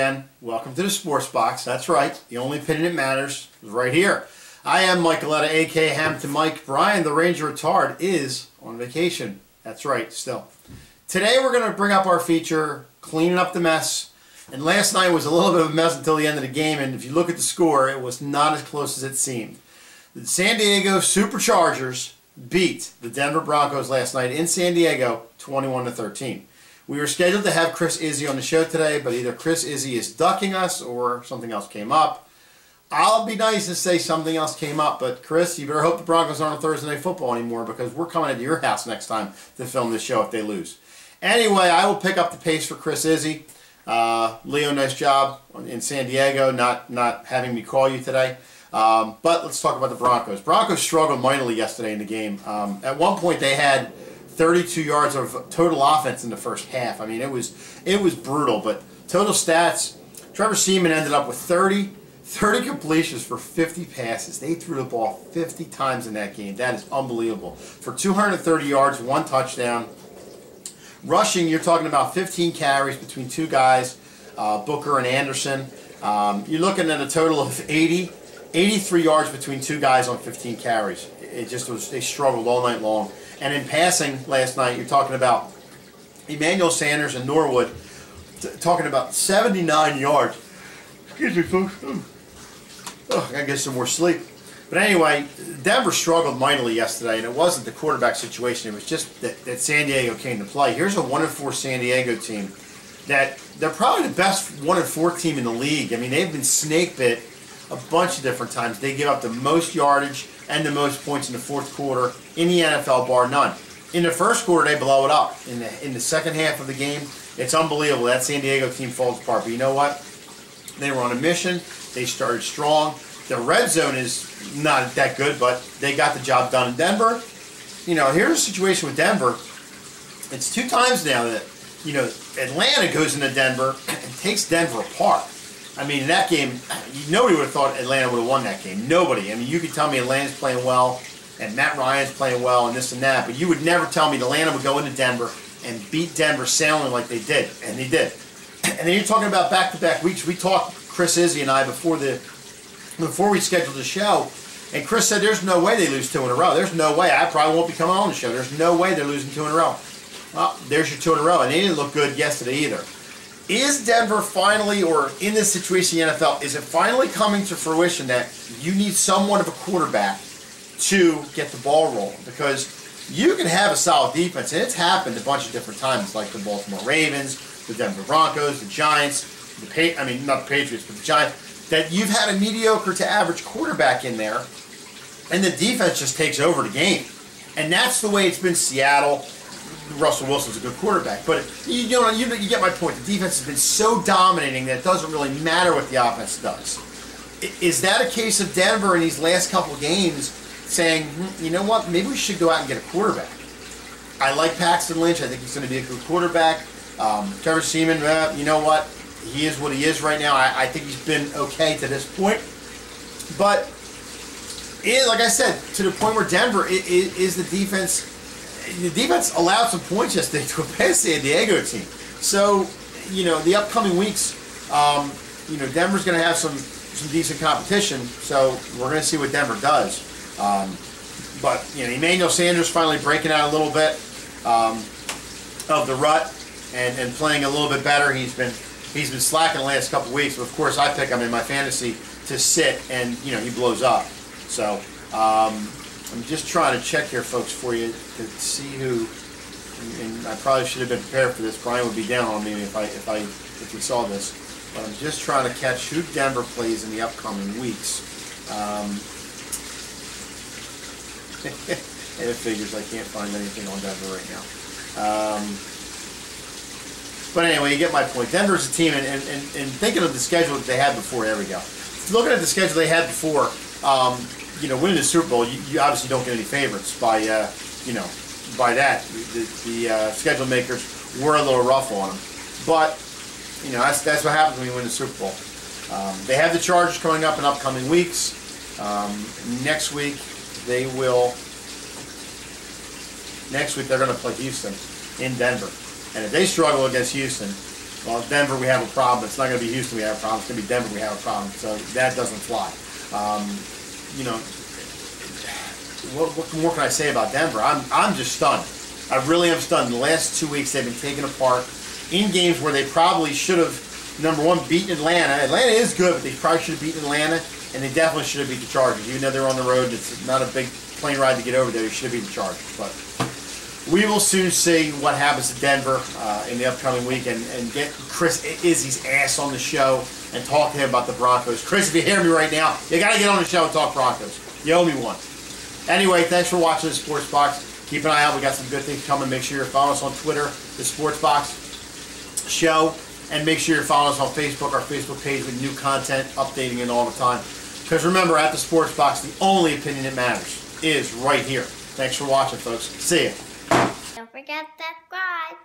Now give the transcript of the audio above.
again. Welcome to the Sports Box. That's right. The only opinion that matters is right here. I am Mike Aletta, a.k.a. Hampton Mike. Brian, the Ranger Retard, is on vacation. That's right, still. Today we're going to bring up our feature, Cleaning Up the Mess. And last night was a little bit of a mess until the end of the game, and if you look at the score, it was not as close as it seemed. The San Diego Superchargers beat the Denver Broncos last night in San Diego 21-13. We were scheduled to have Chris Izzy on the show today, but either Chris Izzy is ducking us or something else came up. I'll be nice to say something else came up, but Chris, you better hope the Broncos aren't on Thursday Night Football anymore, because we're coming into your house next time to film this show if they lose. Anyway, I will pick up the pace for Chris Izzy. Leo, nice job in San Diego, not having me call you today. But let's talk about the Broncos. Broncos struggled mightily yesterday in the game. At one point, they had 32 yards of total offense in the first half. I mean, it was brutal. But total stats, Trevor Seaman ended up with 30 completions for 50 passes. They threw the ball 50 times in that game. That is unbelievable. For 230 yards, 1 touchdown. Rushing, you're talking about 15 carries between 2 guys, Booker and Anderson. You're looking at a total of 83 yards between 2 guys on 15 carries. It just was, they struggled all night long. And in passing last night, you're talking about Emmanuel Sanders and Norwood talking about 79 yards. Excuse me, folks. I gotta get some more sleep. But anyway, Denver struggled mightily yesterday, and it wasn't the quarterback situation. It was just that San Diego came to play. Here's a 1-4 San Diego team that they're probably the best 1-4 team in the league. I mean, they've been snake bit a bunch of different times. They give up the most yardage and the most points in the fourth quarter in the NFL, bar none. In the first quarter, they blow it up. In the second half of the game, it's unbelievable. That San Diego team falls apart. But you know what? They were on a mission. They started strong. The red zone is not that good, but they got the job done. In Denver, you know, here's a situation with Denver. It's 2 times now that, you know, Atlanta goes into Denver and takes Denver apart. I mean, in that game, nobody would have thought Atlanta would have won that game. Nobody. I mean, you could tell me Atlanta's playing well and Matt Ryan's playing well and this and that, but you would never tell me that Atlanta would go into Denver and beat Denver soundly like they did, and they did. And then you're talking about back-to-back weeks. We talked, Chris Izzy and I, before we scheduled the show, and Chris said there's no way they lose 2 in a row. There's no way. I probably won't be coming on the show. There's no way they're losing 2 in a row. Well, there's your 2 in a row, and they didn't look good yesterday either. Is Denver finally, or in this situation in the NFL, is it finally coming to fruition that you need somewhat of a quarterback to get the ball rolling? Because you can have a solid defense, and it's happened a bunch of different times, like the Baltimore Ravens, the Denver Broncos, the Giants, not the Patriots, but the Giants, that you've had a mediocre to average quarterback in there, and the defense just takes over the game. And that's the way it's been Seattle. Russell Wilson's a good quarterback, but you get my point. The defense has been so dominating that it doesn't really matter what the offense does. Is that a case of Denver in these last couple of games saying, you know what, maybe we should go out and get a quarterback? I like Paxton Lynch. I think he's going to be a good quarterback. Trevor Seaman, you know what, he is what he is right now. I think he's been okay to this point. But, like I said, to the point where Denver is the defense. The defense allowed some points yesterday to a past San Diego team. So, you know, the upcoming weeks, you know, Denver's going to have some decent competition. So we're going to see what Denver does. But, you know, Emmanuel Sanders finally breaking out a little bit of the rut and playing a little bit better. He's been slacking the last couple of weeks. But of course, I pick him in my fantasy to sit, and you know, he blows up. So. I'm just trying to check here, folks, for you to see who. And I probably should have been prepared for this. Brian would be down on me if he saw this. But I'm just trying to catch who Denver plays in the upcoming weeks. And it figures I can't find anything on Denver right now. But anyway, you get my point. Denver's a team, and thinking of the schedule that they had before. There we go. Looking at the schedule they had before. You know, winning the Super Bowl, you obviously don't get any favorites by, you know, by that. The schedule makers were a little rough on them. But, you know, that's what happens when you win the Super Bowl. They have the Chargers coming up in upcoming weeks. Next week, they're going to play Houston in Denver. And if they struggle against Houston, Well, Denver we have a problem. It's not going to be Houston we have a problem. It's going to be Denver we have a problem. So that doesn't fly. You know, what more can I say about Denver? I'm just stunned. I really am stunned. In the last 2 weeks they've been taken apart in games where they probably should have, number one, beaten Atlanta. Atlanta is good, but they probably should have beaten Atlanta, and they definitely should have beat the Chargers. Even though they're on the road, it's not a big plane ride to get over there. They should have beat the Chargers. But we will soon see what happens to Denver in the upcoming week and get Chris Izzy's ass on the show and talk to him about the Broncos. Chris, if you hear me right now, you got to get on the show and talk Broncos. You owe me one. Anyway, thanks for watching the Sports Box. Keep an eye out. We got some good things coming. Make sure you're following us on Twitter, the Sports Box Show, and make sure you're following us on Facebook, our Facebook page with new content, updating it all the time. Because remember, at the Sports Box, the only opinion that matters is right here. Thanks for watching, folks. See ya. Don't forget to subscribe.